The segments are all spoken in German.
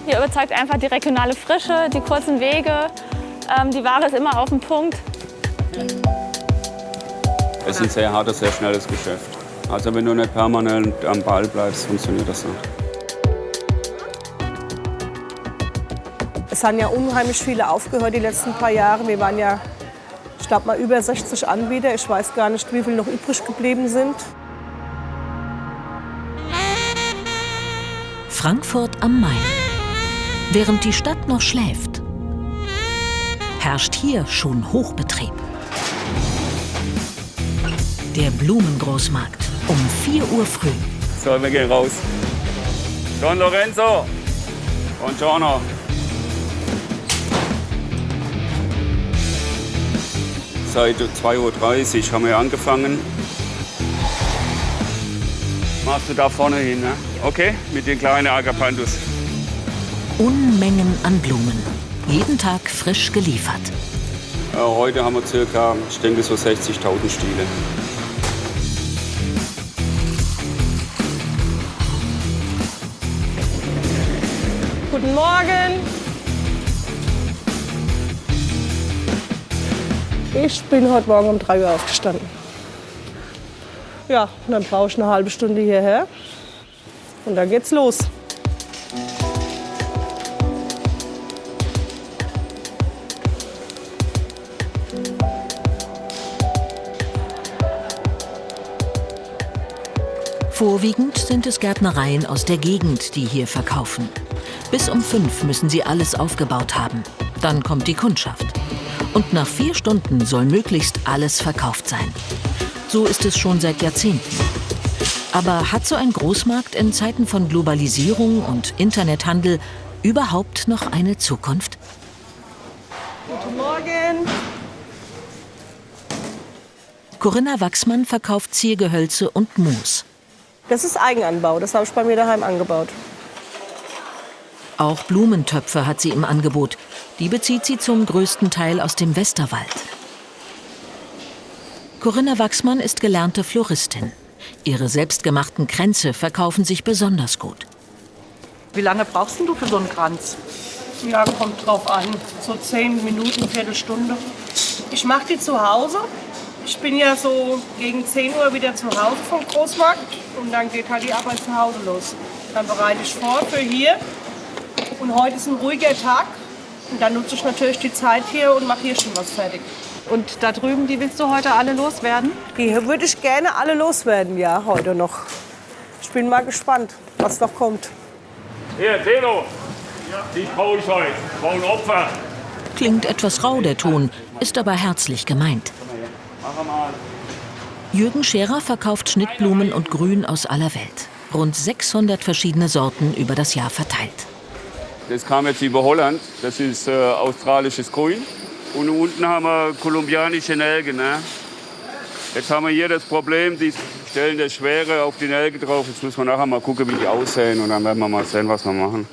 Hier überzeugt einfach die regionale Frische, die kurzen Wege. Die Ware ist immer auf dem Punkt. Es ist ein sehr hartes, sehr schnelles Geschäft. Also wenn du nicht permanent am Ball bleibst, funktioniert das nicht. Es haben ja unheimlich viele aufgehört die letzten paar Jahre. Wir waren ja, ich glaube mal, über 60 Anbieter. Ich weiß gar nicht, wie viele noch übrig geblieben sind. Frankfurt am Main. Während die Stadt noch schläft, herrscht hier schon Hochbetrieb. Der Blumengroßmarkt um 4 Uhr früh. So, wir gehen raus. Don Lorenzo. Buongiorno. Seit 2:30 Uhr haben wir angefangen. Machst du da vorne hin, ne? Okay, mit den kleinen Agapanthus. Unmengen an Blumen. Jeden Tag frisch geliefert. Heute haben wir circa, ich denke, so 60.000 Stiele. Guten Morgen. Ich bin heute Morgen um 3 Uhr aufgestanden. Ja, und dann brauche ich eine halbe Stunde hierher. Und dann geht's los. Vorwiegend sind es Gärtnereien aus der Gegend, die hier verkaufen. Bis um 5 müssen sie alles aufgebaut haben. Dann kommt die Kundschaft. Und nach 4 Stunden soll möglichst alles verkauft sein. So ist es schon seit Jahrzehnten. Aber hat so ein Großmarkt in Zeiten von Globalisierung und Internethandel überhaupt noch eine Zukunft? Guten Morgen. Corinna Wachsmann verkauft Ziergehölze und Moos. Das ist Eigenanbau, das habe ich bei mir daheim angebaut. Auch Blumentöpfe hat sie im Angebot. Die bezieht sie zum größten Teil aus dem Westerwald. Corinna Wachsmann ist gelernte Floristin. Ihre selbstgemachten Kränze verkaufen sich besonders gut. Wie lange brauchst du für so einen Kranz? Ja, kommt drauf an. So 10 Minuten, Viertelstunde. Ich mache die zu Hause. Ich bin ja so gegen 10 Uhr wieder zu Hause vom Großmarkt. Und dann geht halt die Arbeit zu Hause los. Dann bereite ich vor für hier. Und heute ist ein ruhiger Tag. Und dann nutze ich natürlich die Zeit hier und mache hier schon was fertig. Und da drüben, die willst du heute alle loswerden? Die würde ich gerne alle loswerden, ja, heute noch. Ich bin mal gespannt, was noch kommt. Hier, Teno. Ich brauche ich heute. Ich brauche ein Opfer. Klingt etwas rau, der Ton, ist aber herzlich gemeint. Jürgen Scherer verkauft Schnittblumen und Grün aus aller Welt. Rund 600 verschiedene Sorten über das Jahr verteilt. Das kam jetzt über Holland. Das ist australisches Grün. Und unten haben wir kolumbianische Nelken. Ne? Jetzt haben wir hier das Problem, die stellen das Schwere auf die Nelke drauf. Jetzt müssen wir nachher mal gucken, wie die aussehen. Und dann werden wir mal sehen, was wir machen.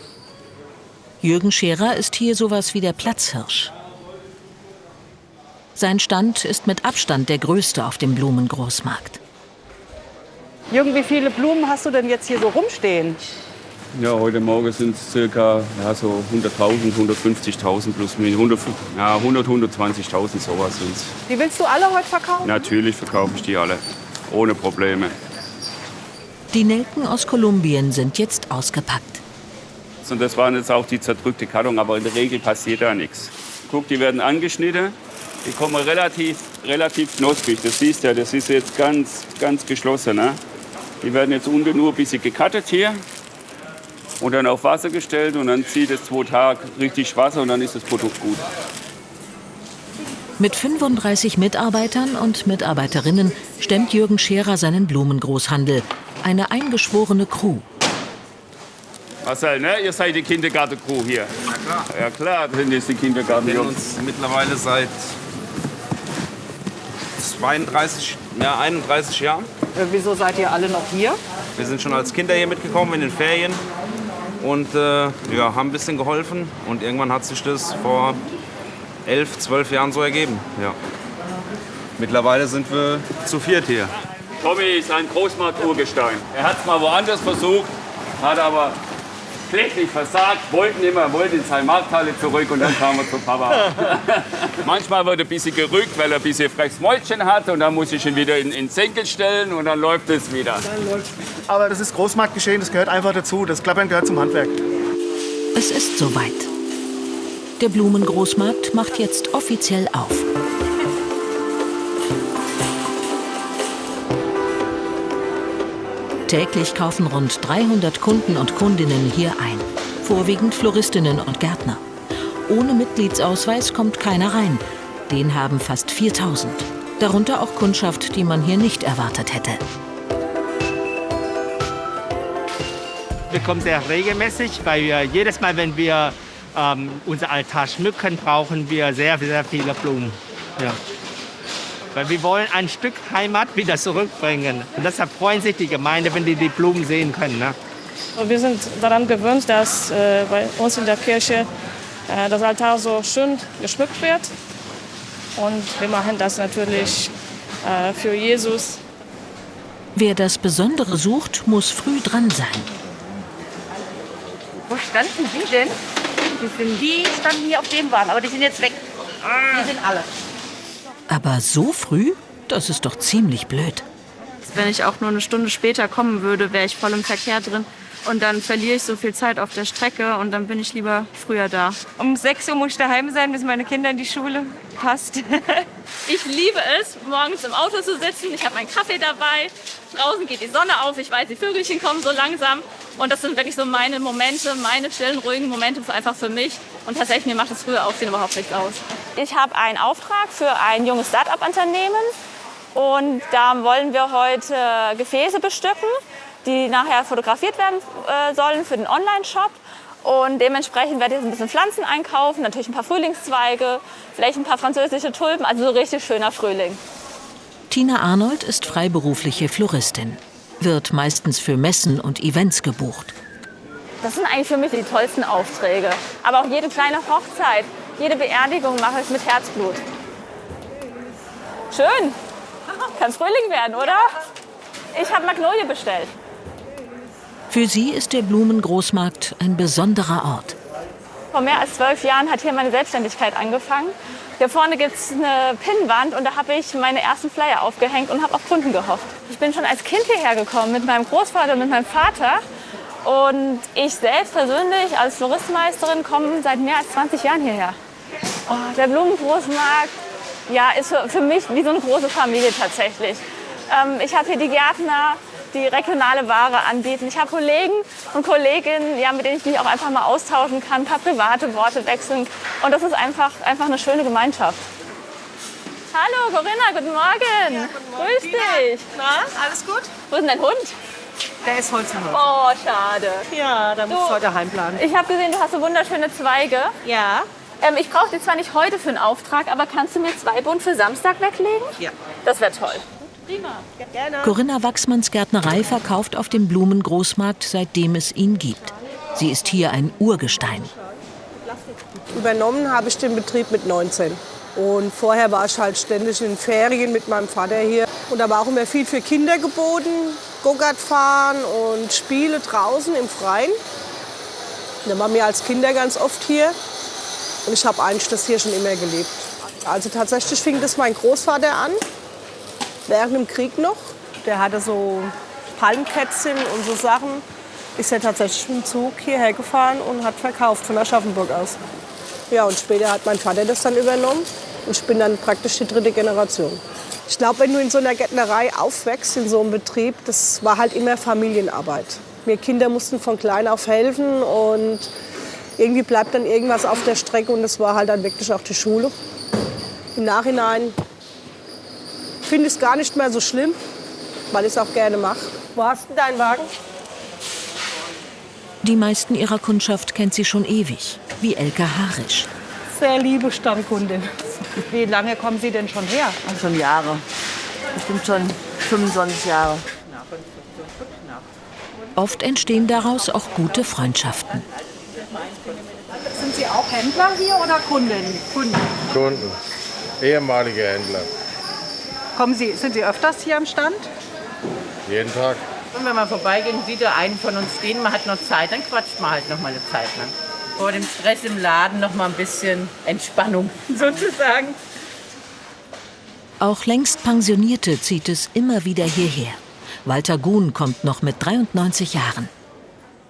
Jürgen Scherer ist hier sowas wie der Platzhirsch. Sein Stand ist mit Abstand der größte auf dem Blumengroßmarkt. Jürgen, wie viele Blumen hast du denn jetzt hier so rumstehen? Ja, heute Morgen sind es ca. Ja, so 100.000, 150.000 plus minus. 100, 120.000 sowas sind es. Die willst du alle heute verkaufen? Natürlich verkaufe ich die alle, ohne Probleme. Die Nelken aus Kolumbien sind jetzt ausgepackt. Und das waren jetzt auch die zerdrückte Karton, aber in der Regel passiert da nichts. Guck, die werden angeschnitten, die kommen relativ knusprig. Das siehst du ja, das ist jetzt ganz geschlossen. Ne? Die werden jetzt unten nur ein bisschen gekattet hier. Und dann auf Wasser gestellt und dann zieht es 2 Tage richtig Wasser und dann ist das Produkt gut. Mit 35 Mitarbeitern und Mitarbeiterinnen stemmt Jürgen Scherer seinen Blumengroßhandel. Eine eingeschworene Crew. Marcel, ne? Ihr seid die Kindergarten-Crew hier. Na klar. Ja klar, sind jetzt die Kindergarten. Wir kennen uns mittlerweile seit 31 Jahren. Wieso seid ihr alle noch hier? Wir sind schon als Kinder hier mitgekommen in den Ferien und haben ein bisschen geholfen. Und irgendwann hat sich das vor 11, 12 Jahren so ergeben. Ja. Mittlerweile sind wir zu 4 hier. Tommy ist ein Großmarkt-Urgestein. Er hat es mal woanders versucht, hat aber kläglich versagt, wollten in seine Markthalle zurück und dann kamen wir zu Papa. Manchmal wird ein bisschen gerückt, weil er ein bisschen freches Mäulchen hat und dann muss ich ihn wieder in den Senkel stellen und dann läuft es wieder. Aber das ist Großmarktgeschehen, das gehört einfach dazu. Das Klappern gehört zum Handwerk. Es ist soweit. Der Blumengroßmarkt macht jetzt offiziell auf. Täglich kaufen rund 300 Kunden und Kundinnen hier ein. Vorwiegend Floristinnen und Gärtner. Ohne Mitgliedsausweis kommt keiner rein. Den haben fast 4000. Darunter auch Kundschaft, die man hier nicht erwartet hätte. Wir kommen sehr regelmäßig, weil wir jedes Mal, wenn wir unser Altar schmücken, brauchen wir sehr, sehr viele Blumen. Ja. Weil wir wollen ein Stück Heimat wieder zurückbringen. Und deshalb freuen sich die Gemeinde, wenn die Blumen sehen können. Ne? Wir sind daran gewöhnt, dass bei uns in der Kirche das Altar so schön geschmückt wird. Und wir machen das natürlich für Jesus. Wer das Besondere sucht, muss früh dran sein. Wo standen die denn? Die standen hier auf dem Wagen, aber die sind jetzt weg. Die sind alle. Aber so früh? Das ist doch ziemlich blöd. Wenn ich auch nur eine Stunde später kommen würde, wäre ich voll im Verkehr drin. Und dann verliere ich so viel Zeit auf der Strecke und dann bin ich lieber früher da. Um 6 Uhr muss ich daheim sein, bis meine Kinder in die Schule passt. Ich liebe es, morgens im Auto zu sitzen. Ich habe meinen Kaffee dabei. Draußen geht die Sonne auf. Ich weiß, die Vögelchen kommen so langsam. Und das sind wirklich so meine Momente, meine stillen, ruhigen Momente einfach für mich. Und tatsächlich, mir macht das frühe Aufstehen überhaupt nichts aus. Ich habe einen Auftrag für ein junges Start-up-Unternehmen. Und da wollen wir heute Gefäße bestücken, die nachher fotografiert werden sollen für den Online-Shop. Und dementsprechend werde ich jetzt ein bisschen Pflanzen einkaufen, natürlich ein paar Frühlingszweige, vielleicht ein paar französische Tulpen, also so richtig schöner Frühling. Tina Arnold ist freiberufliche Floristin, wird meistens für Messen und Events gebucht. Das sind eigentlich für mich die tollsten Aufträge. Aber auch jede kleine Hochzeit, jede Beerdigung mache ich mit Herzblut. Schön, kann Frühling werden, oder? Ich habe Magnolie bestellt. Für sie ist der Blumengroßmarkt ein besonderer Ort. Vor mehr als 12 Jahren hat hier meine Selbstständigkeit angefangen. Hier vorne gibt es eine Pinnwand und da habe ich meine ersten Flyer aufgehängt und habe auf Kunden gehofft. Ich bin schon als Kind hierher gekommen mit meinem Großvater und mit meinem Vater. Und ich selbst persönlich als Floristmeisterin komme seit mehr als 20 Jahren hierher. Oh, der Blumengroßmarkt ja, ist für mich wie so eine große Familie tatsächlich. Ich habe hier die Gärtner, die regionale Ware anbieten. Ich habe Kollegen und Kolleginnen, ja, mit denen ich mich auch einfach mal austauschen kann, ein paar private Worte wechseln. Und das ist einfach eine schöne Gemeinschaft. Hallo Corinna, guten Morgen. Ja, guten Morgen. Grüß dich. Na, alles gut? Wo ist denn dein Hund? Der ist heute zu Hause. Oh, schade. Ja, da musst du heute heimplanen. Ich habe gesehen, du hast so wunderschöne Zweige. Ja. Ich brauche die zwar nicht heute für einen Auftrag, aber kannst du mir 2 Bund für Samstag weglegen? Ja. Das wäre toll. Prima. Gerne. Corinna Wachsmanns Gärtnerei verkauft auf dem Blumengroßmarkt, seitdem es ihn gibt. Sie ist hier ein Urgestein. Übernommen habe ich den Betrieb mit 19. Und vorher war ich halt ständig in Ferien mit meinem Vater hier. Und da war auch immer viel für Kinder geboten. Go-Kart fahren und Spiele draußen im Freien. Da waren wir als Kinder ganz oft hier. Und ich habe eigentlich das hier schon immer gelebt. Also tatsächlich fing das mein Großvater an, während dem Krieg noch. Der hatte so Palmkätzchen und so Sachen. Ist er tatsächlich mit dem Zug hierher gefahren und hat verkauft von Aschaffenburg aus. Ja, und später hat mein Vater das dann übernommen. Und ich bin dann praktisch die 3. Generation. Ich glaube, wenn du in so einer Gärtnerei aufwächst, in so einem Betrieb, das war halt immer Familienarbeit. Wir Kinder mussten von klein auf helfen und irgendwie bleibt dann irgendwas auf der Strecke und das war halt dann wirklich auch die Schule. Im Nachhinein finde ich es gar nicht mehr so schlimm, weil ich es auch gerne mache. Wo hast du deinen Wagen? Die meisten ihrer Kundschaft kennt sie schon ewig, wie Elke Harisch. Sehr liebe Stammkundin. Wie lange kommen Sie denn schon her? Schon Jahre. Bestimmt schon 25 Jahre. Oft entstehen daraus auch gute Freundschaften. Sind Sie auch Händler hier oder Kunden? Kunden, ehemalige Händler. Sind Sie öfters hier am Stand? Jeden Tag. Und wenn man vorbeigeht und sieht da einen von uns stehen, man hat noch Zeit, dann quatscht man halt noch mal eine Zeit lang. Vor dem Stress im Laden noch mal ein bisschen Entspannung sozusagen. Auch längst Pensionierte zieht es immer wieder hierher. Walter Guhn kommt noch mit 93 Jahren.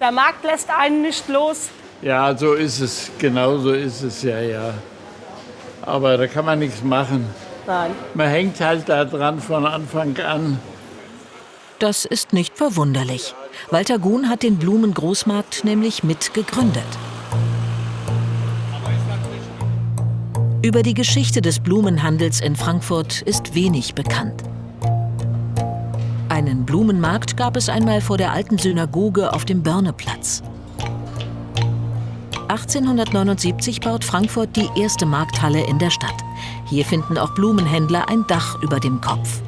Der Markt lässt einen nicht los. Ja, so ist es. Genau so ist es, ja. Aber da kann man nichts machen. Nein. Man hängt halt da dran von Anfang an. Das ist nicht verwunderlich. Walter Guhn hat den Blumengroßmarkt nämlich mit gegründet. Über die Geschichte des Blumenhandels in Frankfurt ist wenig bekannt. Einen Blumenmarkt gab es einmal vor der alten Synagoge auf dem Börneplatz. 1879 baut Frankfurt die erste Markthalle in der Stadt. Hier finden auch Blumenhändler ein Dach über dem Kopf.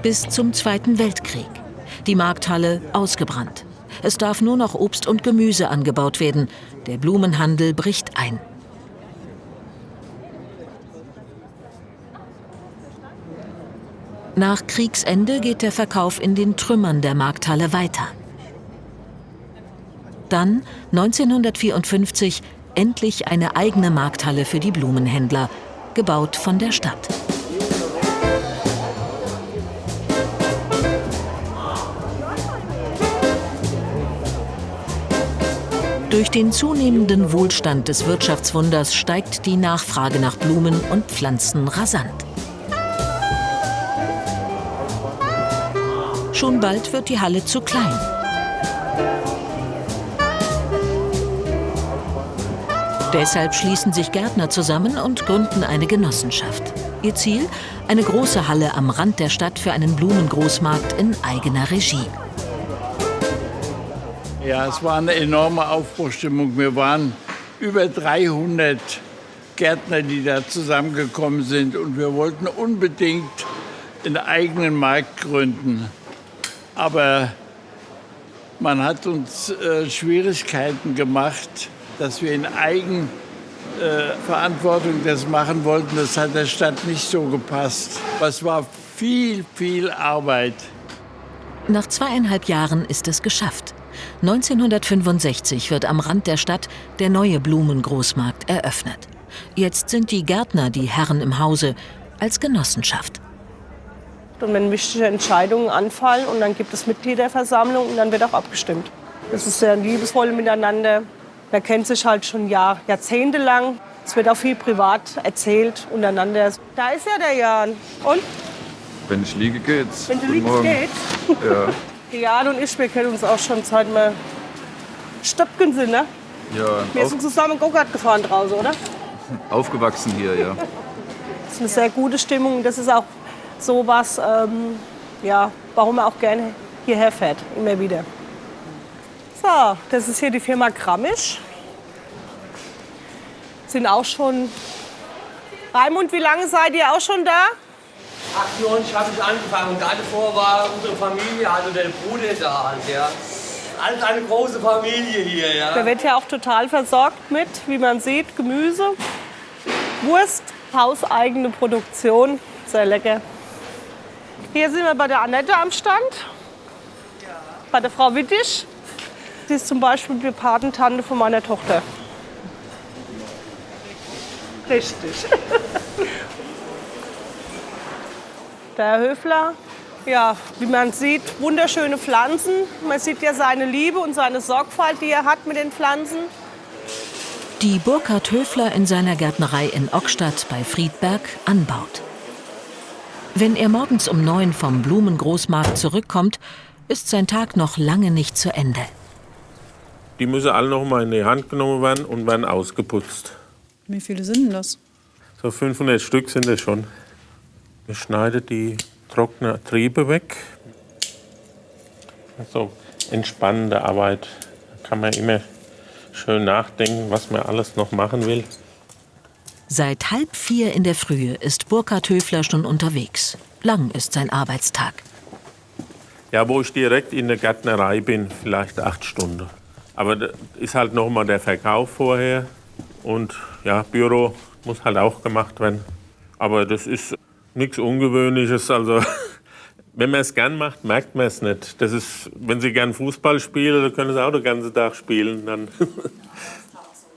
Bis zum Zweiten Weltkrieg. Die Markthalle ausgebrannt. Es darf nur noch Obst und Gemüse angebaut werden. Der Blumenhandel bricht ein. Nach Kriegsende geht der Verkauf in den Trümmern der Markthalle weiter. Dann, 1954, endlich eine eigene Markthalle für die Blumenhändler, gebaut von der Stadt. Durch den zunehmenden Wohlstand des Wirtschaftswunders steigt die Nachfrage nach Blumen und Pflanzen rasant. Schon bald wird die Halle zu klein. Deshalb schließen sich Gärtner zusammen und gründen eine Genossenschaft. Ihr Ziel? Eine große Halle am Rand der Stadt für einen Blumengroßmarkt in eigener Regie. Ja, es war eine enorme Aufbruchstimmung. Wir waren über 300 Gärtner, die da zusammengekommen sind. Und wir wollten unbedingt einen eigenen Markt gründen. Aber man hat uns Schwierigkeiten gemacht, dass wir in Eigenverantwortung das machen wollten. Das hat der Stadt nicht so gepasst. Es war viel, viel Arbeit. Nach 2,5 Jahren ist es geschafft. 1965 wird am Rand der Stadt der neue Blumengroßmarkt eröffnet. Jetzt sind die Gärtner die Herren im Hause als Genossenschaft. Und wenn wichtige Entscheidungen anfallen und dann gibt es Mitgliederversammlungen und dann wird auch abgestimmt. Das ist sehr liebevoll miteinander. Man kennt sich halt schon jahrzehntelang. Es wird auch viel privat erzählt untereinander. Da ist ja der Jan. Und? Wenn ich liege, geht's. Wenn du liegst, geht's? Ja. Jan und ich, wir kennen uns auch schon seit wir Stöpken sind, ne? Ja. Wir sind zusammen Go-Kart gefahren draußen, oder? Aufgewachsen hier, ja. Das ist eine sehr gute Stimmung. Das ist auch so was, warum man auch gerne hierher fährt, immer wieder. So, das ist hier die Firma Krammisch. Sind auch schon... Raimund, wie lange seid ihr auch schon da? 98 habe ich angefangen und davor war unsere Familie, also der Bruder da halt, ja. Alles eine große Familie hier, ja. Der wird ja auch total versorgt mit, wie man sieht, Gemüse, Wurst, hauseigene Produktion, sehr lecker. Hier sind wir bei der Annette am Stand, bei der Frau Wittig. Sie ist zum Beispiel die Patentante von meiner Tochter. Richtig. Der Herr Höfler, ja, wie man sieht, wunderschöne Pflanzen. Man sieht ja seine Liebe und seine Sorgfalt, die er hat mit den Pflanzen. Die Burkhard Höfler in seiner Gärtnerei in Ockstadt bei Friedberg anbaut. Wenn er morgens um 9 vom Blumengroßmarkt zurückkommt, ist sein Tag noch lange nicht zu Ende. Die müssen alle noch mal in die Hand genommen werden und werden ausgeputzt. Wie viele sind denn das? So 500 Stück sind es schon. Wir schneiden die trockenen Triebe weg. So entspannende Arbeit. Da kann man immer schön nachdenken, was man alles noch machen will. Seit 3:30 in der Frühe ist Burkhard Höfler schon unterwegs. Lang ist sein Arbeitstag. Ja, wo ich direkt in der Gärtnerei bin, vielleicht 8 Stunden. Aber da ist halt noch mal der Verkauf vorher. Und ja, Büro muss halt auch gemacht werden. Aber das ist nichts Ungewöhnliches. Also Wenn man es gern macht, merkt man es nicht. Das ist, wenn Sie gern Fußball spielen, dann können Sie auch den ganzen Tag spielen. Dann.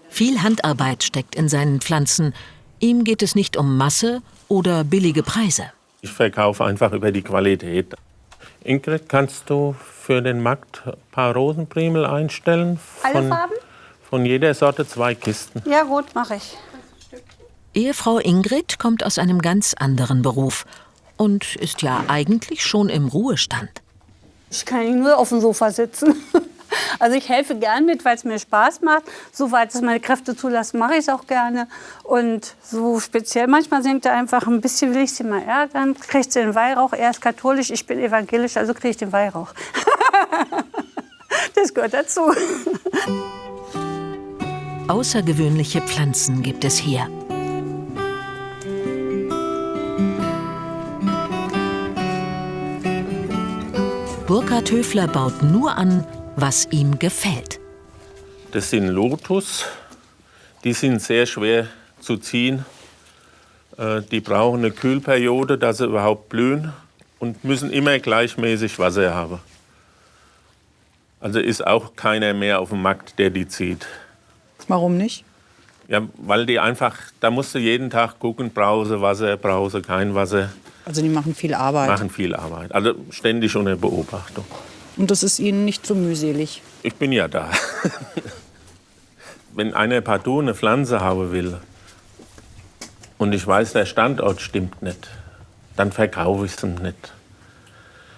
Viel Handarbeit steckt in seinen Pflanzen. Ihm geht es nicht um Masse oder billige Preise. Ich verkaufe einfach über die Qualität. Ingrid, kannst du für den Markt ein paar Rosenprimel einstellen? Alle Farben? Von jeder Sorte 2 Kisten. Ja gut, mache ich. Ehefrau Ingrid kommt aus einem ganz anderen Beruf und ist ja eigentlich schon im Ruhestand. Ich kann nur auf dem Sofa sitzen. Also ich helfe gern mit, weil es mir Spaß macht. Soweit es meine Kräfte zulassen, mache ich es auch gerne. Und so speziell manchmal singt er einfach ein bisschen, will ich sie mal ärgern, kriegt sie den Weihrauch. Er ist katholisch, ich bin evangelisch, also kriege ich den Weihrauch. Das gehört dazu. Außergewöhnliche Pflanzen gibt es hier. Burkhard Höfler baut nur an, was ihm gefällt. Das sind Lotus. Die sind sehr schwer zu ziehen. Die brauchen eine Kühlperiode, dass sie überhaupt blühen und müssen immer gleichmäßig Wasser haben. Also ist auch keiner mehr auf dem Markt, der die zieht. Warum nicht? Ja, weil die einfach, da musst du jeden Tag gucken, brause Wasser, brause kein Wasser. Also die machen viel Arbeit. Machen viel Arbeit, also ständig unter Beobachtung. Und das ist Ihnen nicht so mühselig? Ich bin ja da. Wenn einer partout eine Pflanze haben will und ich weiß, der Standort stimmt nicht, dann verkaufe ich es nicht.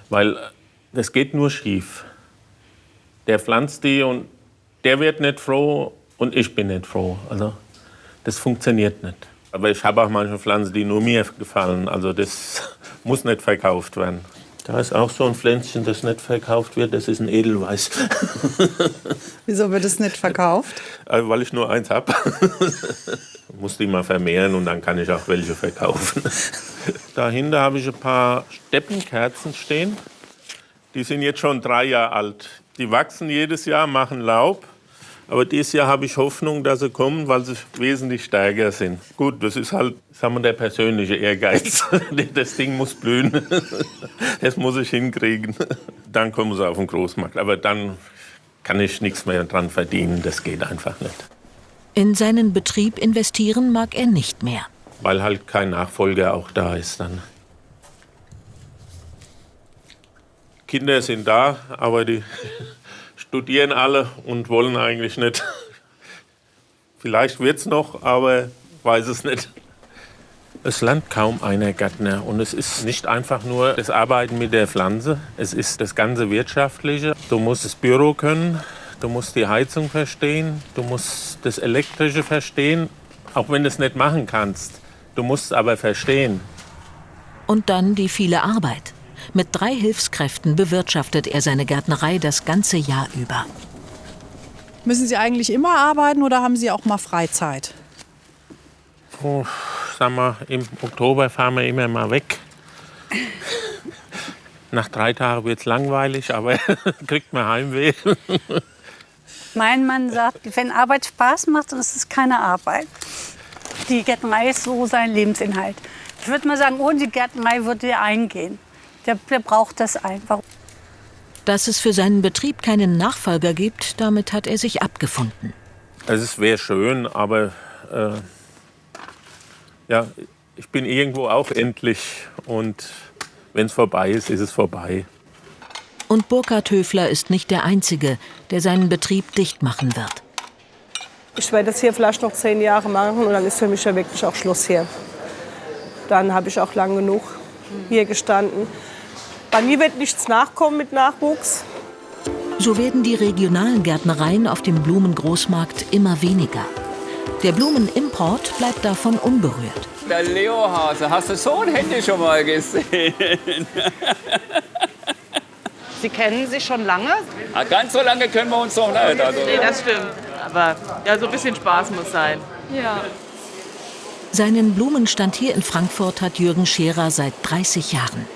Weil das geht nur schief. Der pflanzt die und der wird nicht froh und ich bin nicht froh. Also das funktioniert nicht. Aber ich habe auch manche Pflanzen, die nur mir gefallen. Also das muss nicht verkauft werden. Da ist auch so ein Pflänzchen, das nicht verkauft wird. Das ist ein Edelweiß. Wieso wird es nicht verkauft? Weil ich nur eins habe. Ich muss die mal vermehren und dann kann ich auch welche verkaufen. Dahinter habe ich ein paar Steppenkerzen stehen. Die sind jetzt schon 3 Jahre alt. Die wachsen jedes Jahr, machen Laub. Aber dieses Jahr habe ich Hoffnung, dass sie kommen, weil sie wesentlich stärker sind. Gut, das ist halt, sagen wir, der persönliche Ehrgeiz. Das Ding muss blühen. Das muss ich hinkriegen. Dann kommen sie auf den Großmarkt. Aber dann kann ich nichts mehr dran verdienen. Das geht einfach nicht. In seinen Betrieb investieren mag er nicht mehr. Weil halt kein Nachfolger auch da ist dann. Kinder sind da, aber die studieren alle und wollen eigentlich nicht. Vielleicht wird's noch, aber weiß es nicht. Es lernt kaum einer Gärtner und es ist nicht einfach nur das Arbeiten mit der Pflanze, es ist das ganze Wirtschaftliche. Du musst das Büro können, du musst die Heizung verstehen, du musst das Elektrische verstehen, auch wenn du es nicht machen kannst. Du musst es aber verstehen. Und dann die viele Arbeit. Mit 3 Hilfskräften bewirtschaftet er seine Gärtnerei das ganze Jahr über. Müssen Sie eigentlich immer arbeiten oder haben Sie auch mal Freizeit? Oh, sag mal, im Oktober fahren wir immer mal weg. Nach 3 Tagen wird es langweilig, aber kriegt man Heimweh. Mein Mann sagt, wenn Arbeit Spaß macht, dann ist es keine Arbeit. Die Gärtnerei ist so sein Lebensinhalt. Ich würde mal sagen, ohne die Gärtnerei würde er eingehen. Der braucht das einfach. Dass es für seinen Betrieb keinen Nachfolger gibt, damit hat er sich abgefunden. Es wäre schön, aber ja, ich bin irgendwo auch endlich. Und wenn es vorbei ist, ist es vorbei. Und Burkhard Höfler ist nicht der Einzige, der seinen Betrieb dicht machen wird. Ich werde das hier vielleicht noch 10 Jahre machen und dann ist für mich ja wirklich auch Schluss hier. Dann habe ich auch lang genug hier gestanden. Bei mir wird nichts nachkommen mit Nachwuchs. So werden die regionalen Gärtnereien auf dem Blumengroßmarkt immer weniger. Der Blumenimport bleibt davon unberührt. Der Leohase, hast du so ein Handy schon mal gesehen? Sie kennen sich schon lange? Ganz so lange können wir uns noch nicht. Also. Nee, das stimmt. Aber ja, so ein bisschen Spaß muss sein. Ja. Seinen Blumenstand hier in Frankfurt hat Jürgen Scherer seit 30 Jahren.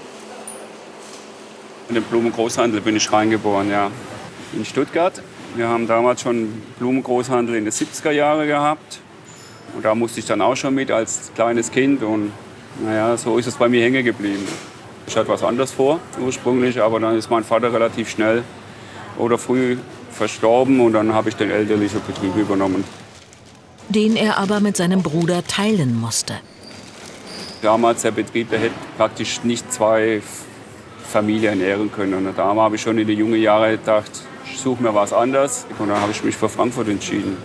In den Blumengroßhandel bin ich reingeboren, ja. In Stuttgart. Wir haben damals schon Blumengroßhandel in den 70er Jahren gehabt. Und da musste ich dann auch schon mit als kleines Kind. Und naja, so ist es bei mir hängen geblieben. Ich hatte was anderes vor ursprünglich, aber dann ist mein Vater relativ schnell oder früh verstorben und dann habe ich den elterlichen Betrieb übernommen. Den er aber mit seinem Bruder teilen musste. Damals der Betrieb, der hätte praktisch nicht 2 Familien ernähren können. Und da habe ich schon in den jungen Jahren gedacht, ich suche mir was anderes. Und dann habe ich mich für Frankfurt entschieden.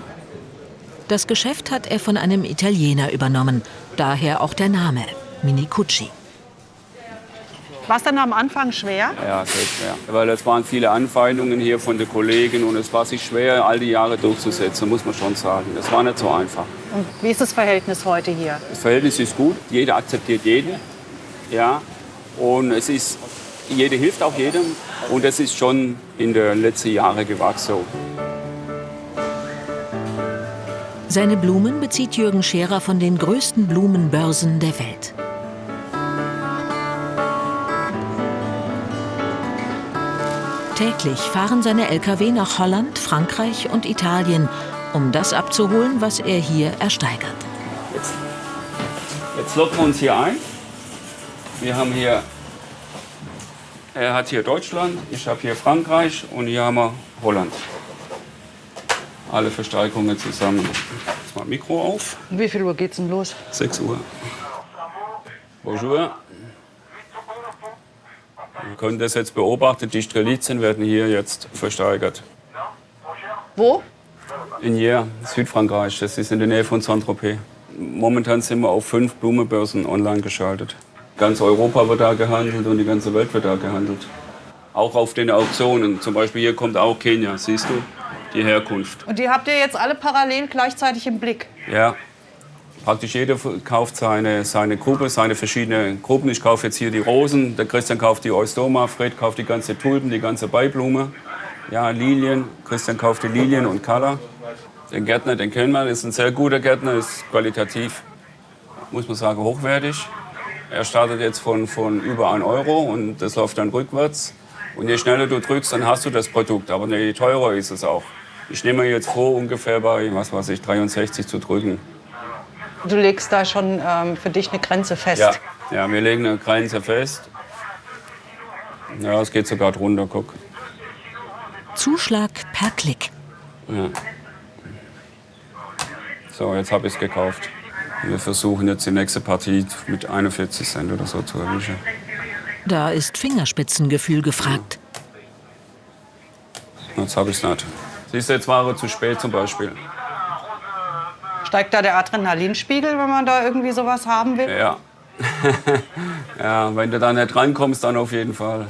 Das Geschäft hat er von einem Italiener übernommen, daher auch der Name, Minicucci. War es dann am Anfang schwer? Ja, sehr schwer. Weil es waren viele Anfeindungen hier von den Kollegen und es war sich schwer, all die Jahre durchzusetzen, muss man schon sagen. Das war nicht so einfach. Und wie ist das Verhältnis heute hier? Das Verhältnis ist gut, jeder akzeptiert jeden. Ja. Und jeder hilft auch jedem und es ist schon in den letzten Jahren gewachsen. Seine Blumen bezieht Jürgen Scherer von den größten Blumenbörsen der Welt. Täglich fahren seine Lkw nach Holland, Frankreich und Italien, um das abzuholen, was er hier ersteigert. Jetzt locken wir uns hier ein. Wir haben hier, er hat hier Deutschland, ich habe hier Frankreich und hier haben wir Holland. Alle Versteigerungen zusammen. Jetzt mal Mikro auf. Um wie viel Uhr geht's denn los? 6 Uhr. Bonjour. Wir können das jetzt beobachten. Die Strelitzien werden hier jetzt versteigert. Wo? In Hier, Südfrankreich. Das ist in der Nähe von Saint-Tropez. Momentan sind wir auf 5 Blumenbörsen online geschaltet. Ganz Europa wird da gehandelt und die ganze Welt wird da gehandelt. Auch auf den Auktionen. Zum Beispiel hier kommt auch Kenia, siehst du, die Herkunft. Und die habt ihr jetzt alle parallel gleichzeitig im Blick? Ja, praktisch jeder kauft seine Gruppe, seine verschiedenen Gruppen. Ich kaufe jetzt hier die Rosen, der Christian kauft die Eustoma, Fred kauft die ganze Tulpen, die ganze Beiblume. Ja, Lilien, Christian kauft die Lilien und Kala. Den Gärtner, den kennen wir, ist ein sehr guter Gärtner, ist qualitativ, muss man sagen, hochwertig. Er startet jetzt von über 1 Euro und das läuft dann rückwärts. Und je schneller du drückst, dann hast du das Produkt, aber je teurer ist es auch. Ich nehme jetzt vor, ungefähr bei, 63 zu drücken. Du legst da schon für dich eine Grenze fest? Ja, wir legen eine Grenze fest. Ja, es geht sogar drunter, guck. Zuschlag per Klick. Ja. So, jetzt habe ich es gekauft. Wir versuchen jetzt die nächste Partie mit 41 Cent oder so zu erwischen. Da ist Fingerspitzengefühl gefragt. Jetzt habe ich es nicht. Siehst du, jetzt war er zu spät zum Beispiel. Steigt da der Adrenalinspiegel, wenn man da irgendwie sowas haben will? Ja. Ja, wenn du da nicht rankommst, dann auf jeden Fall.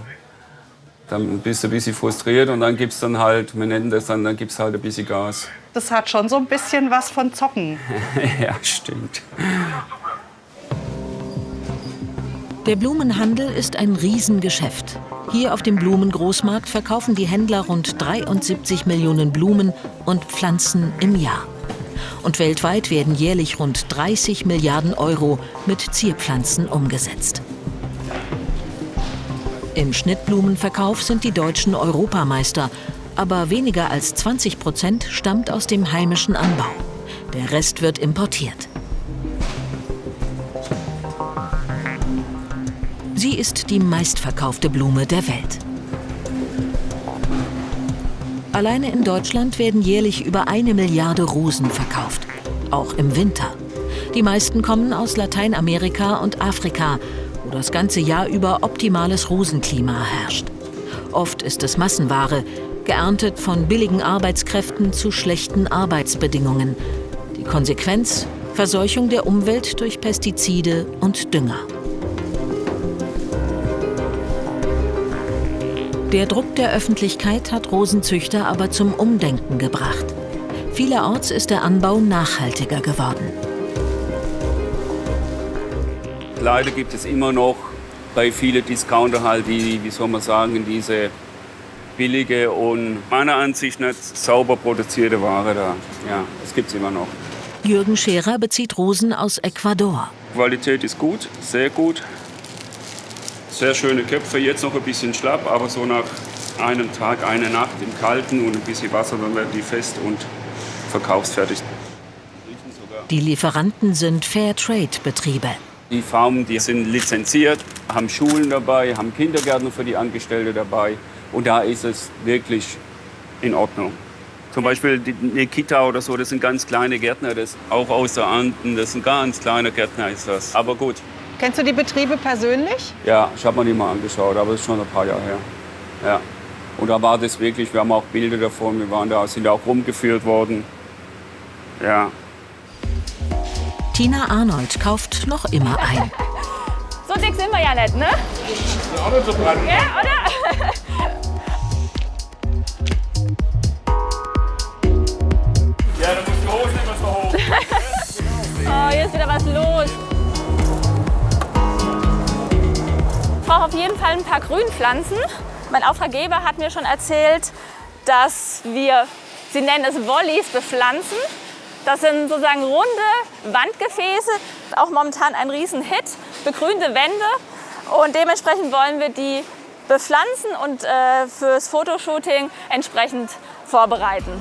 Dann bist du ein bisschen frustriert und dann gibt's dann halt, wir nennen das dann gibt's halt ein bisschen Gas. Das hat schon so ein bisschen was von Zocken. Ja, stimmt. Der Blumenhandel ist ein Riesengeschäft. Hier auf dem Blumengroßmarkt verkaufen die Händler rund 73 Millionen Blumen und Pflanzen im Jahr. Und weltweit werden jährlich rund 30 Milliarden Euro mit Zierpflanzen umgesetzt. Im Schnittblumenverkauf sind die Deutschen Europameister, aber weniger als 20% stammt aus dem heimischen Anbau. Der Rest wird importiert. Sie ist die meistverkaufte Blume der Welt. Alleine in Deutschland werden jährlich über 1 Milliarde Rosen verkauft, auch im Winter. Die meisten kommen aus Lateinamerika und Afrika, wo das ganze Jahr über optimales Rosenklima herrscht. Oft ist es Massenware, geerntet von billigen Arbeitskräften zu schlechten Arbeitsbedingungen. Die Konsequenz: Verseuchung der Umwelt durch Pestizide und Dünger. Der Druck der Öffentlichkeit hat Rosenzüchter aber zum Umdenken gebracht. Vielerorts ist der Anbau nachhaltiger geworden. Leider gibt es immer noch bei vielen Discounter halt die, wie soll man sagen, diese billige und meiner Ansicht nach sauber produzierte Ware da. Ja, das gibt es immer noch. Jürgen Scherer bezieht Rosen aus Ecuador. Qualität ist gut, sehr gut. Sehr schöne Köpfe, jetzt noch ein bisschen schlapp, aber so nach einem Tag, einer Nacht im Kalten und ein bisschen Wasser, dann werden die fest und verkaufsfertig. Die Lieferanten sind Fairtrade-Betriebe. Die Farmen, die sind lizenziert, haben Schulen dabei, haben Kindergärtner für die Angestellte dabei. Und da ist es wirklich in Ordnung. Zum Beispiel die Nikita oder so, das sind ganz kleine Gärtner, das auch aus der Anden, das ist ein ganz kleiner Gärtner ist das. Aber gut. Kennst du die Betriebe persönlich? Ja, ich habe mir die mal angeschaut, aber das ist schon ein paar Jahre her. Ja. Und da war das wirklich, wir haben auch Bilder davon, wir waren da, sind auch rumgeführt worden. Ja. Tina Arnold kauft noch immer ein. So dick sind wir ja nicht, ne? Auch nicht so breit. Ja, oder? Ja, du musst die Hosen immer so hoch. Oh, hier ist wieder was los. Ich brauche auf jeden Fall ein paar Grünpflanzen. Mein Auftraggeber hat mir schon erzählt, dass wir, sie nennen es Wollis, bepflanzen. Das sind sozusagen runde Wandgefäße, auch momentan ein Riesenhit, begrünte Wände. Und dementsprechend wollen wir die bepflanzen und fürs Fotoshooting entsprechend vorbereiten.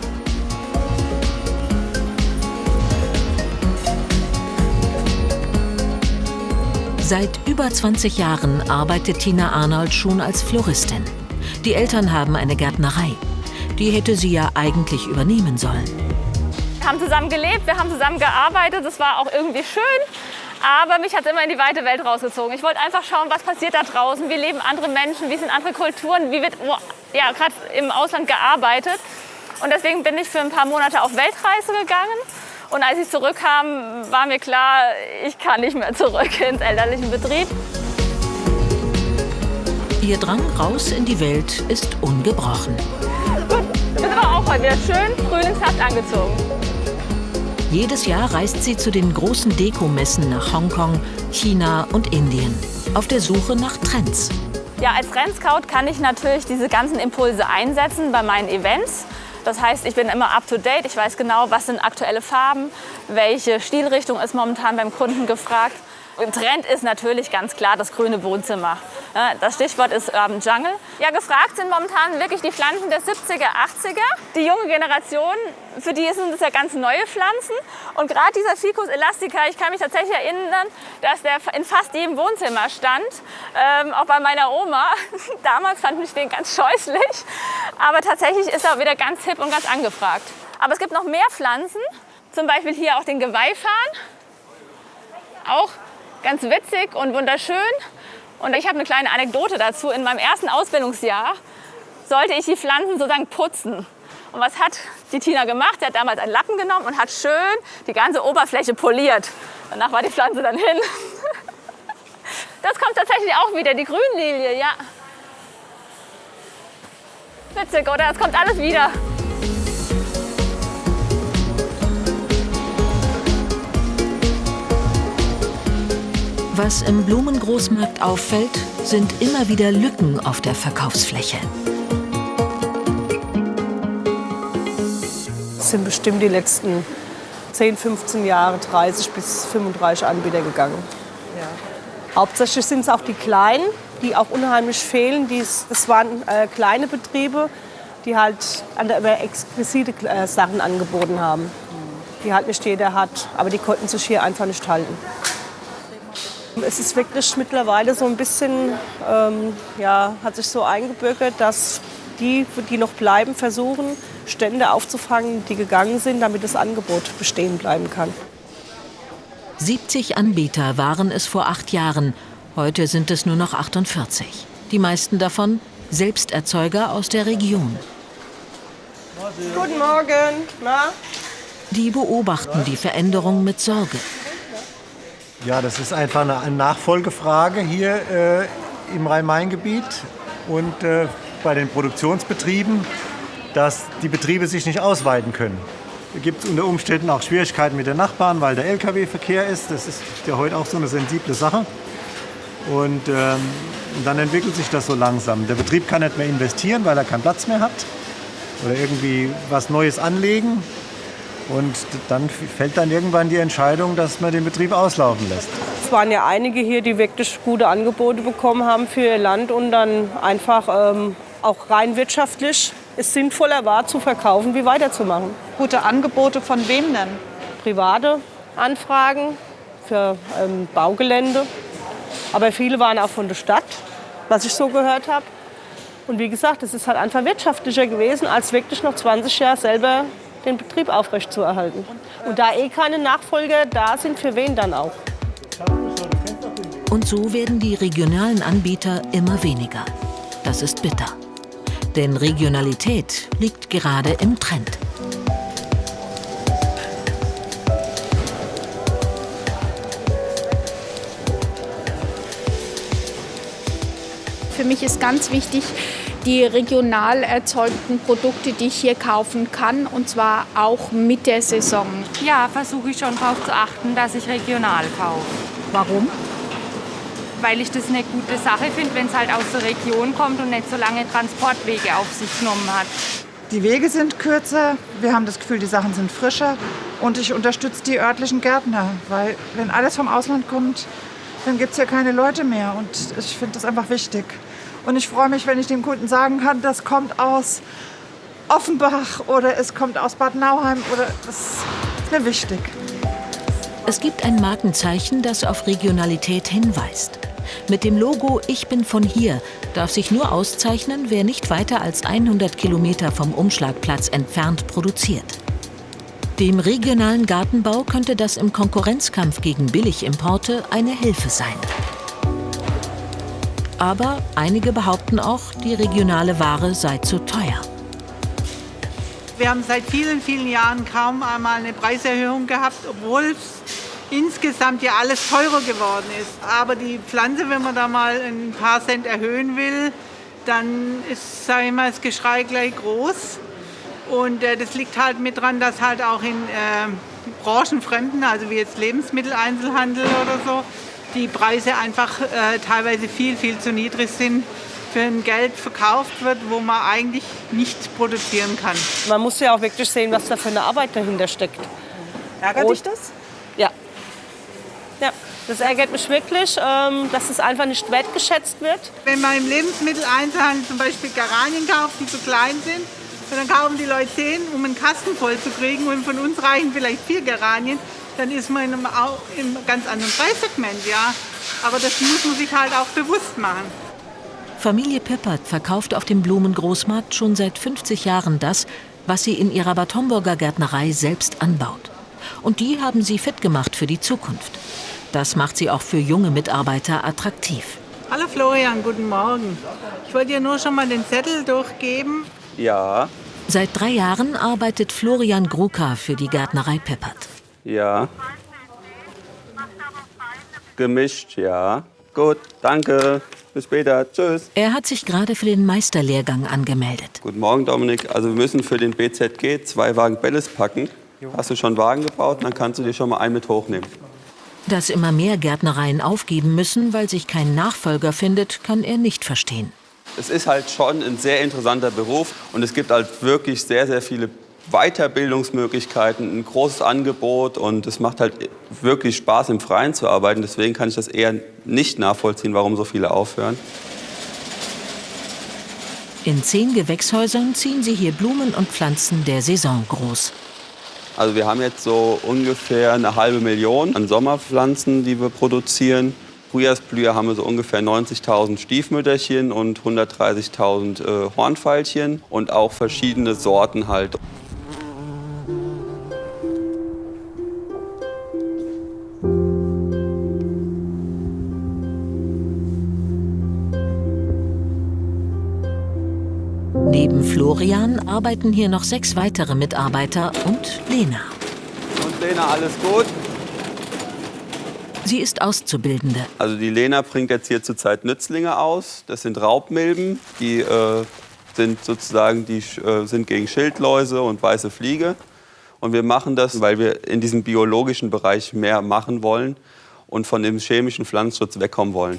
Seit über 20 Jahren arbeitet Tina Arnold schon als Floristin. Die Eltern haben eine Gärtnerei. Die hätte sie ja eigentlich übernehmen sollen. Wir haben zusammen gelebt, wir haben zusammen gearbeitet, das war auch irgendwie schön. Aber mich hat es immer in die weite Welt rausgezogen. Ich wollte einfach schauen, was passiert da draußen, wie leben andere Menschen, wie sind andere Kulturen, wie wird ja, gerade im Ausland gearbeitet. Und deswegen bin ich für ein paar Monate auf Weltreise gegangen. Und als ich zurückkam, war mir klar, ich kann nicht mehr zurück ins elterliche Betrieb. Ihr Drang raus in die Welt ist ungebrochen. Gut, wir sind aber auch heute wieder schön frühlingshaft angezogen. Jedes Jahr reist sie zu den großen Dekomessen nach Hongkong, China und Indien. Auf der Suche nach Trends. Ja, als Trendscout kann ich natürlich diese ganzen Impulse einsetzen bei meinen Events. Das heißt, ich bin immer up to date. Ich weiß genau, was sind aktuelle Farben, welche Stilrichtung ist momentan beim Kunden gefragt. Trend ist natürlich ganz klar das grüne Wohnzimmer. Das Stichwort ist Urban Jungle. Ja, gefragt sind momentan wirklich die Pflanzen der 70er, 80er. Die junge Generation, für die sind das ja ganz neue Pflanzen. Und gerade dieser Ficus elastica, ich kann mich tatsächlich erinnern, dass der in fast jedem Wohnzimmer stand. Auch bei meiner Oma. Damals fand ich den ganz scheußlich. Aber tatsächlich ist er wieder ganz hip und ganz angefragt. Aber es gibt noch mehr Pflanzen. Zum Beispiel hier auch den Geweihfarn. Auch ganz witzig und wunderschön. Und ich habe eine kleine Anekdote dazu. In meinem ersten Ausbildungsjahr sollte ich die Pflanzen sozusagen putzen. Und was hat die Tina gemacht? Sie hat damals einen Lappen genommen und hat schön die ganze Oberfläche poliert. Danach war die Pflanze dann hin. Das kommt tatsächlich auch wieder, die Grünlilie, ja. Witzig, oder? Das kommt alles wieder. Was im Blumengroßmarkt auffällt, sind immer wieder Lücken auf der Verkaufsfläche. Es sind bestimmt die letzten 10, 15 Jahre 30 bis 35 Anbieter gegangen. Ja. Hauptsächlich sind es auch die Kleinen, die auch unheimlich fehlen. Es waren kleine Betriebe, die halt exquisite Sachen angeboten haben, die halt nicht jeder hat. Aber die konnten sich hier einfach nicht halten. Es ist wirklich mittlerweile so ein bisschen, hat sich so eingebürgert, dass die noch bleiben, versuchen, Stände aufzufangen, die gegangen sind, damit das Angebot bestehen bleiben kann. 70 Anbieter waren es vor 8 Jahren. Heute sind es nur noch 48. Die meisten davon Selbsterzeuger aus der Region. Guten Morgen. Na? Die beobachten die Veränderung mit Sorge. Ja, das ist einfach eine Nachfolgefrage hier im Rhein-Main-Gebiet und bei den Produktionsbetrieben, dass die Betriebe sich nicht ausweiten können. Da gibt es unter Umständen auch Schwierigkeiten mit den Nachbarn, weil der Lkw-Verkehr ist. Das ist ja heute auch so eine sensible Sache. Und dann entwickelt sich das so langsam. Der Betrieb kann nicht mehr investieren, weil er keinen Platz mehr hat oder irgendwie was Neues anlegen. Und dann fällt dann irgendwann die Entscheidung, dass man den Betrieb auslaufen lässt. Es waren ja einige hier, die wirklich gute Angebote bekommen haben für ihr Land und dann einfach auch rein wirtschaftlich es sinnvoller war, zu verkaufen, wie weiterzumachen. Gute Angebote von wem denn? Private Anfragen für Baugelände. Aber viele waren auch von der Stadt, was ich so gehört habe. Und wie gesagt, es ist halt einfach wirtschaftlicher gewesen, als wirklich noch 20 Jahre selber den Betrieb aufrechtzuerhalten. Und da keine Nachfolger da sind, für wen dann auch? Und so werden die regionalen Anbieter immer weniger. Das ist bitter. Denn Regionalität liegt gerade im Trend. Für mich ist ganz wichtig, die regional erzeugten Produkte, die ich hier kaufen kann, und zwar auch mit der Saison. Ja, versuche ich schon darauf zu achten, dass ich regional kaufe. Warum? Weil ich das eine gute Sache finde, wenn es halt aus der Region kommt und nicht so lange Transportwege auf sich genommen hat. Die Wege sind kürzer, wir haben das Gefühl, die Sachen sind frischer und ich unterstütze die örtlichen Gärtner, weil wenn alles vom Ausland kommt, dann gibt es hier keine Leute mehr und ich finde das einfach wichtig. Und ich freue mich, wenn ich dem Kunden sagen kann, das kommt aus Offenbach oder es kommt aus Bad Nauheim oder das ist mir wichtig. Es gibt ein Markenzeichen, das auf Regionalität hinweist. Mit dem Logo "Ich bin von hier" darf sich nur auszeichnen, wer nicht weiter als 100 Kilometer vom Umschlagplatz entfernt produziert. Dem regionalen Gartenbau könnte das im Konkurrenzkampf gegen Billigimporte eine Hilfe sein. Aber einige behaupten auch, die regionale Ware sei zu teuer. Wir haben seit vielen, vielen Jahren kaum einmal eine Preiserhöhung gehabt, obwohl insgesamt ja alles teurer geworden ist. Aber die Pflanze, wenn man da mal ein paar Cent erhöhen will, dann ist, sag ich mal, das Geschrei gleich groß. Und das liegt halt mit dran, dass halt auch in branchenfremden, also wie jetzt Lebensmitteleinzelhandel oder so, die Preise einfach teilweise viel, viel zu niedrig sind, für ein Geld verkauft wird, wo man eigentlich nichts produzieren kann. Man muss ja auch wirklich sehen, was da für eine Arbeit dahinter steckt. Ärgert dich das? Ja. Ja, das ärgert mich wirklich, dass es einfach nicht wertgeschätzt wird. Wenn man im Lebensmitteleinzelhandel zum Beispiel Geranien kauft, die zu klein sind, und dann kaufen die Leute 10, um einen Kasten voll zu kriegen, und von uns reichen vielleicht 4 Geranien, dann ist man in einem ganz anderen Preissegment, ja. Aber das muss man sich halt auch bewusst machen. Familie Pippert verkauft auf dem Blumengroßmarkt schon seit 50 Jahren das, was sie in ihrer Bad Homburger Gärtnerei selbst anbaut. Und die haben sie fit gemacht für die Zukunft. Das macht sie auch für junge Mitarbeiter attraktiv. Hallo Florian, guten Morgen. Ich wollte dir nur schon mal den Zettel durchgeben. Ja, Seit 3 Jahren arbeitet Florian Gruka für die Gärtnerei Pippert. ja. Gemischt, ja. Gut, danke. Bis später. Tschüss. Er hat sich gerade für den Meisterlehrgang angemeldet. Guten Morgen, Dominik. Also wir müssen für den BZG 2 Wagen Belles packen. Hast du schon Wagen gebaut? Dann kannst du dir schon mal einen mit hochnehmen. Dass immer mehr Gärtnereien aufgeben müssen, weil sich kein Nachfolger findet, kann er nicht verstehen. Es ist halt schon ein sehr interessanter Beruf und es gibt halt wirklich sehr, sehr viele Weiterbildungsmöglichkeiten, ein großes Angebot und es macht halt wirklich Spaß, im Freien zu arbeiten. Deswegen kann ich das eher nicht nachvollziehen, warum so viele aufhören. In 10 Gewächshäusern ziehen sie hier Blumen und Pflanzen der Saison groß. Also wir haben jetzt so ungefähr 500.000 an Sommerpflanzen, die wir produzieren. Frühjahrsblüher haben wir so ungefähr 90.000 Stiefmütterchen und 130.000 Hornfeilchen und auch verschiedene Sorten halt. Neben Florian arbeiten hier noch 6 weitere Mitarbeiter und Lena. Und Lena, alles gut? Sie ist Auszubildende. Also die Lena bringt jetzt hier zurzeit Nützlinge aus. Das sind Raubmilben, die sind sozusagen sind gegen Schildläuse und weiße Fliege. Und wir machen das, weil wir in diesem biologischen Bereich mehr machen wollen und von dem chemischen Pflanzenschutz wegkommen wollen.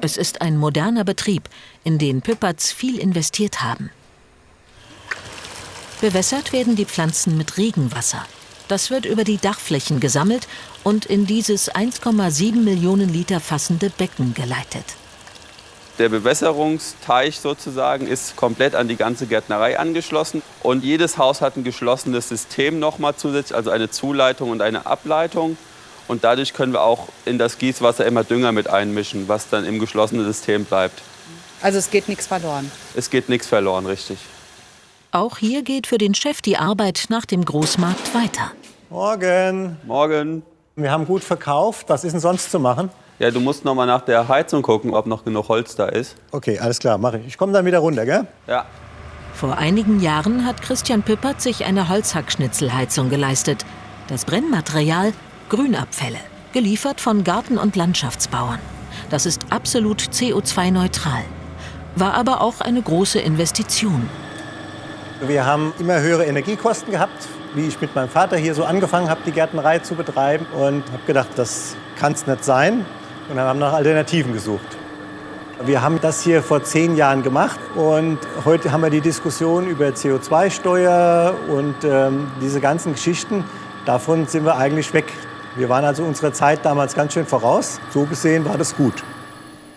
Es ist ein moderner Betrieb, in den Pipperts viel investiert haben. Bewässert werden die Pflanzen mit Regenwasser. Das wird über die Dachflächen gesammelt und in dieses 1,7 Millionen Liter fassende Becken geleitet. Der Bewässerungsteich sozusagen ist komplett an die ganze Gärtnerei angeschlossen. Und jedes Haus hat ein geschlossenes System nochmal zusätzlich, also eine Zuleitung und eine Ableitung. Und dadurch können wir auch in das Gießwasser immer Dünger mit einmischen, was dann im geschlossenen System bleibt. Also es geht nichts verloren. Es geht nichts verloren, richtig. Auch hier geht für den Chef die Arbeit nach dem Großmarkt weiter. Morgen. Morgen. Wir haben gut verkauft. Was ist denn sonst zu machen? Ja, du musst noch mal nach der Heizung gucken, ob noch genug Holz da ist. Okay, alles klar, mache ich. Ich komme dann wieder runter, gell? Ja. Vor einigen Jahren hat Christian Püppert sich eine Holzhackschnitzelheizung geleistet. Das Brennmaterial Grünabfälle, geliefert von Garten- und Landschaftsbauern. Das ist absolut CO2-neutral. War aber auch eine große Investition. Wir haben immer höhere Energiekosten gehabt, wie ich mit meinem Vater hier so angefangen habe, die Gärtnerei zu betreiben. Und habe gedacht, das kann es nicht sein. Und dann haben wir nach Alternativen gesucht. Wir haben das hier vor 10 Jahren gemacht. Und heute haben wir die Diskussion über CO2-Steuer und diese ganzen Geschichten. Davon sind wir eigentlich weg. Wir waren also unserer Zeit damals ganz schön voraus. So gesehen war das gut.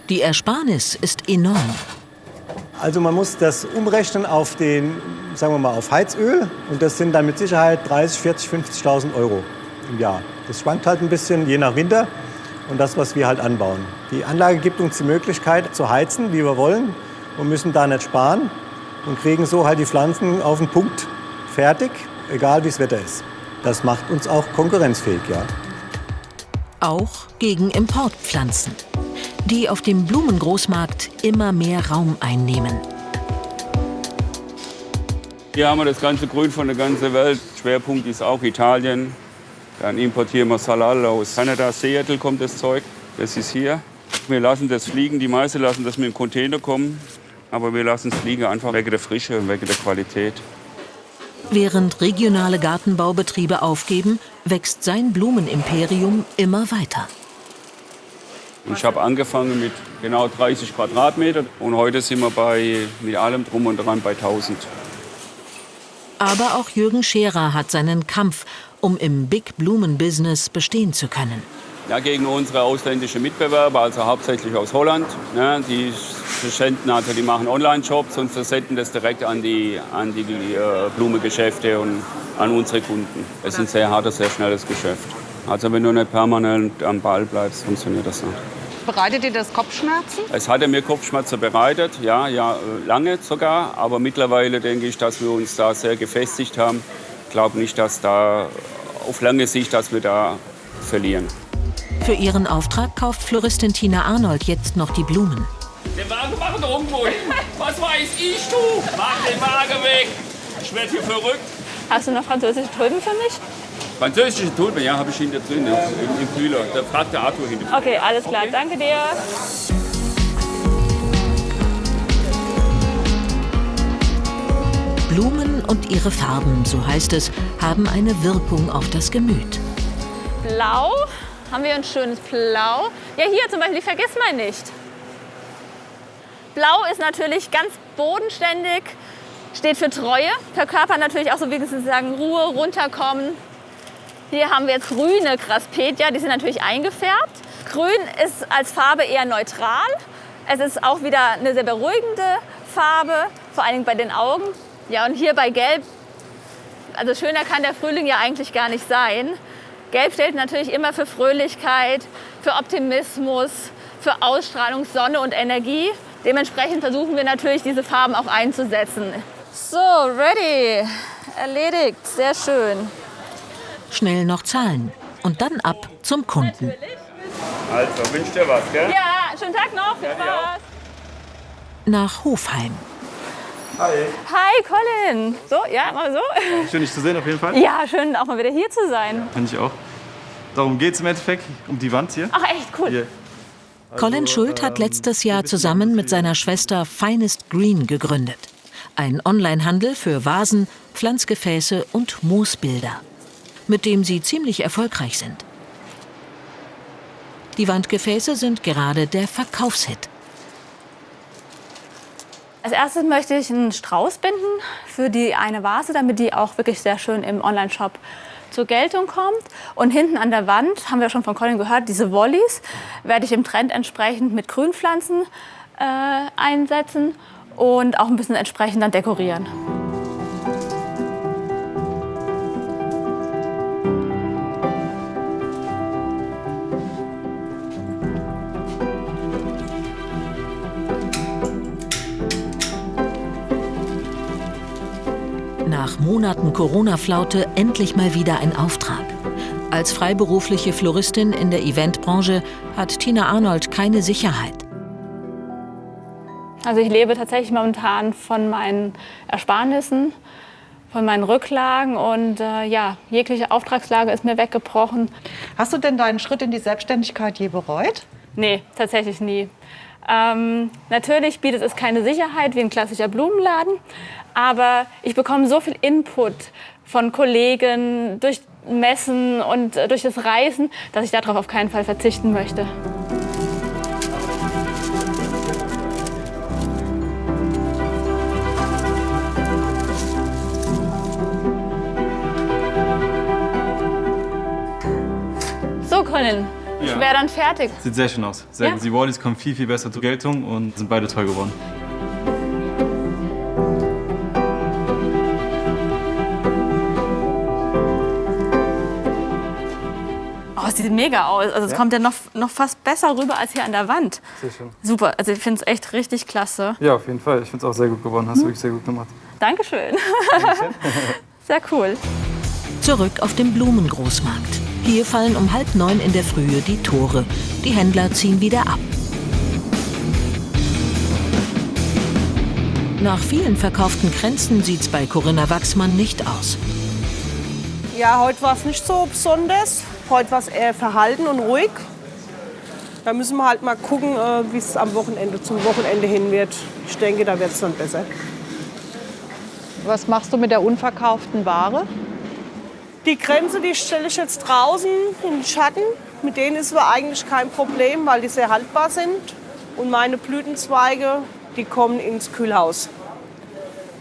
Die Ersparnis ist enorm. Also man muss das umrechnen auf den, sagen wir mal, auf Heizöl. Und das sind dann mit Sicherheit 30, 40, 50.000 € im Jahr. Das schwankt halt ein bisschen, je nach Winter und das, was wir halt anbauen. Die Anlage gibt uns die Möglichkeit zu heizen, wie wir wollen. Und müssen da nicht sparen und kriegen so halt die Pflanzen auf den Punkt fertig, egal wie das Wetter ist. Das macht uns auch konkurrenzfähig, ja. Auch gegen Importpflanzen, die auf dem Blumengroßmarkt immer mehr Raum einnehmen. Hier haben wir das ganze Grün von der ganzen Welt. Schwerpunkt ist auch Italien. Dann importieren wir Salal aus Kanada, Seattle kommt das Zeug. Das ist hier. Wir lassen das fliegen. Die meisten lassen das mit dem Container kommen. Aber wir lassen es fliegen einfach wegen der Frische und wegen der Qualität. Während regionale Gartenbaubetriebe aufgeben, wächst sein Blumenimperium immer weiter. Ich habe angefangen mit genau 30 Quadratmeter und heute sind wir mit allem drum und dran bei 1000. Aber auch Jürgen Scherer hat seinen Kampf, um im Big-Blumen-Business bestehen zu können. Ja, gegen unsere ausländischen Mitbewerber, also hauptsächlich aus Holland. Ne, die versenden, also die machen Online-Shops und versenden das direkt an die Blumengeschäfte und an unsere Kunden. Es ist ein sehr hartes, sehr schnelles Geschäft. Also wenn du nicht permanent am Ball bleibst, funktioniert das nicht. Bereitet dir das Kopfschmerzen? Es hatte mir Kopfschmerzen bereitet, ja, lange sogar. Aber mittlerweile denke ich, dass wir uns da sehr gefestigt haben. Ich glaube nicht, dass da auf lange Sicht, dass wir da verlieren. Für ihren Auftrag kauft Floristin Tina Arnold jetzt noch die Blumen. Den Wagen mach doch irgendwo hin. Was weiß ich, du? Mach den Wagen weg. Ich werde hier verrückt. Hast du noch französische Tulpen für mich? Französische Tulpen, ja, habe ich hinter drin im Kühler. Da fragt der Arthur hinter drin. Okay, alles klar. Okay. Danke dir. Blumen und ihre Farben, so heißt es, haben eine Wirkung auf das Gemüt. Blau. Haben wir ein schönes Blau? Ja, hier zum Beispiel, vergiss mal nicht. Blau ist natürlich ganz bodenständig, steht für Treue, verkörpert natürlich auch so, wie Sie sagen, Ruhe, runterkommen. Hier haben wir jetzt grüne Graspedia, die sind natürlich eingefärbt. Grün ist als Farbe eher neutral. Es ist auch wieder eine sehr beruhigende Farbe, vor allem bei den Augen. Ja, und hier bei Gelb, also schöner kann der Frühling ja eigentlich gar nicht sein. Gelb steht natürlich immer für Fröhlichkeit, für Optimismus, für Ausstrahlung, Sonne und Energie. Dementsprechend versuchen wir natürlich, diese Farben auch einzusetzen. So, ready. Erledigt. Sehr schön. Schnell noch zahlen und dann ab zum Kunden. Also, wünsch dir was, gell? Ja, schönen Tag noch. Viel Spaß. Nach Hofheim. Hi. Hi, Colin. So, ja, mal so. Schön, dich zu sehen auf jeden Fall. Ja, schön, auch mal wieder hier zu sein. Finde ich auch. Darum geht es im Endeffekt, um die Wand hier. Ach, echt cool. Hier. Colin Schuld hat letztes Jahr zusammen mit seiner Schwester Finest Green gegründet. Ein Onlinehandel für Vasen, Pflanzgefäße und Moosbilder, mit dem sie ziemlich erfolgreich sind. Die Wandgefäße sind gerade der Verkaufshit. Als erstes möchte ich einen Strauß binden für die eine Vase, damit die auch wirklich sehr schön im Onlineshop zur Geltung kommt. Und hinten an der Wand, haben wir schon von Colin gehört, diese Wollies werde ich im Trend entsprechend mit Grünpflanzen einsetzen und auch ein bisschen entsprechend dann dekorieren. Nach Monaten Corona-Flaute endlich mal wieder ein Auftrag. Als freiberufliche Floristin in der Eventbranche hat Tina Arnold keine Sicherheit. Also ich lebe tatsächlich momentan von meinen Ersparnissen, von meinen Rücklagen und jegliche Auftragslage ist mir weggebrochen. Hast du denn deinen Schritt in die Selbstständigkeit je bereut? Nee, tatsächlich nie. Natürlich bietet es keine Sicherheit wie ein klassischer Blumenladen, aber ich bekomme so viel Input von Kollegen durch Messen und durch das Reisen, dass ich darauf auf keinen Fall verzichten möchte. So, Colin, ich wäre dann fertig. Sieht sehr schön aus. Sehr gut. Die Wallis kommen viel, viel besser zur Geltung und sind beide toll geworden. Oh, es sieht mega aus. Also es kommt ja noch fast besser rüber als hier an der Wand. Sehr schön. Super, also ich finde es echt richtig klasse. Ja, auf jeden Fall. Ich finde es auch sehr gut geworden. Hast du wirklich sehr gut gemacht. Dankeschön. Sehr cool. Zurück auf dem Blumengroßmarkt. Hier fallen um 8:30 in der Frühe die Tore. Die Händler ziehen wieder ab. Nach vielen verkauften Kränzen sieht's bei Corinna Wachsmann nicht aus. Ja, heute war es nicht so besonders. Heute war es eher verhalten und ruhig. Da müssen wir halt mal gucken, wie es am Wochenende, zum Wochenende hin wird. Ich denke, da wird es dann besser. Was machst du mit der unverkauften Ware? Die Kränze, die stelle ich jetzt draußen in den Schatten. Mit denen ist aber eigentlich kein Problem, weil die sehr haltbar sind. Und meine Blütenzweige, die kommen ins Kühlhaus.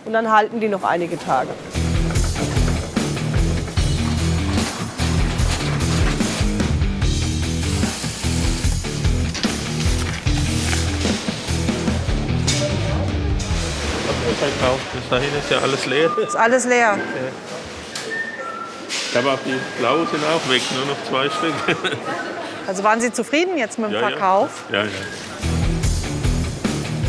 Und dann halten die noch einige Tage. Verkauft. Bis dahin ist ja alles leer. Ist alles leer. Aber auch die blauen sind auch weg, nur noch 2 Stück. Also waren Sie zufrieden jetzt mit dem Verkauf? Ja.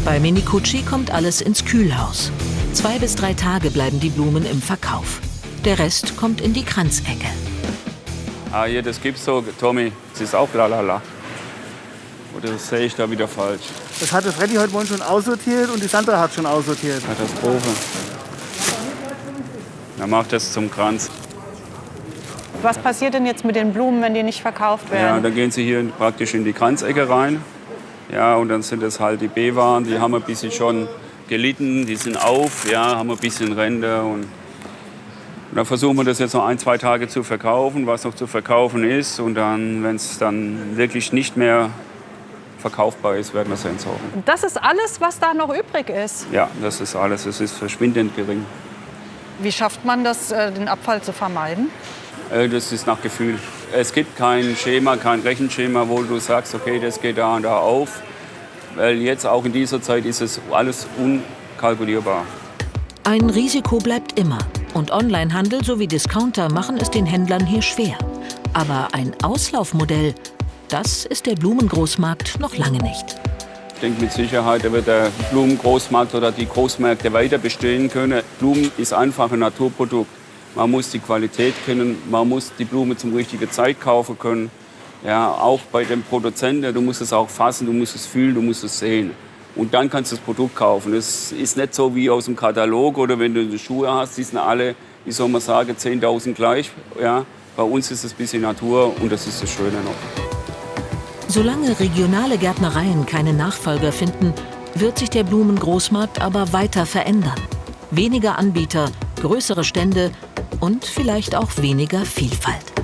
Bei Minicucci kommt alles ins Kühlhaus. 2 bis 3 Tage bleiben die Blumen im Verkauf. Der Rest kommt in die Kranzecke. Ah, ja, das gibt's so, Tommy. Das ist auch lalala. Oder das sehe ich da wieder falsch? Das hatte Freddy heute Morgen schon aussortiert und die Sandra hat schon aussortiert. Katastrophe. Dann macht das zum Kranz. Was passiert denn jetzt mit den Blumen, wenn die nicht verkauft werden? Ja, dann gehen sie hier praktisch in die Kranzecke rein. Ja, und dann sind das halt die B-Waren, die haben ein bisschen schon gelitten, die sind auf, ja, haben ein bisschen Ränder. Und dann versuchen wir das jetzt noch 1-2 Tage zu verkaufen, was noch zu verkaufen ist. Und dann, wenn es dann wirklich nicht mehr verkaufbar ist, werden wir es entsorgen. Das ist alles, was da noch übrig ist? Ja, das ist alles. Es ist verschwindend gering. Wie schafft man das, den Abfall zu vermeiden? Das ist nach Gefühl. Es gibt kein Schema, kein Rechenschema, wo du sagst, okay, das geht da und da auf. Weil jetzt auch in dieser Zeit ist es alles unkalkulierbar. Ein Risiko bleibt immer. Und Onlinehandel sowie Discounter machen es den Händlern hier schwer. Aber ein Auslaufmodell, das ist der Blumengroßmarkt noch lange nicht. Ich denke mit Sicherheit, da wird der Blumengroßmarkt oder die Großmärkte weiter bestehen können. Blumen ist einfach ein Naturprodukt. Man muss die Qualität kennen, man muss die Blume zum richtigen Zeit kaufen können. Ja, auch bei dem Produzenten, du musst es auch fassen, du musst es fühlen, du musst es sehen. Und dann kannst du das Produkt kaufen. Es ist nicht so wie aus dem Katalog oder wenn du die Schuhe hast, die sind alle, wie soll man sagen, 10.000 gleich. Ja, bei uns ist es ein bisschen Natur und das ist das Schöne noch. Solange regionale Gärtnereien keine Nachfolger finden, wird sich der Blumengroßmarkt aber weiter verändern. Weniger Anbieter, größere Stände und vielleicht auch weniger Vielfalt.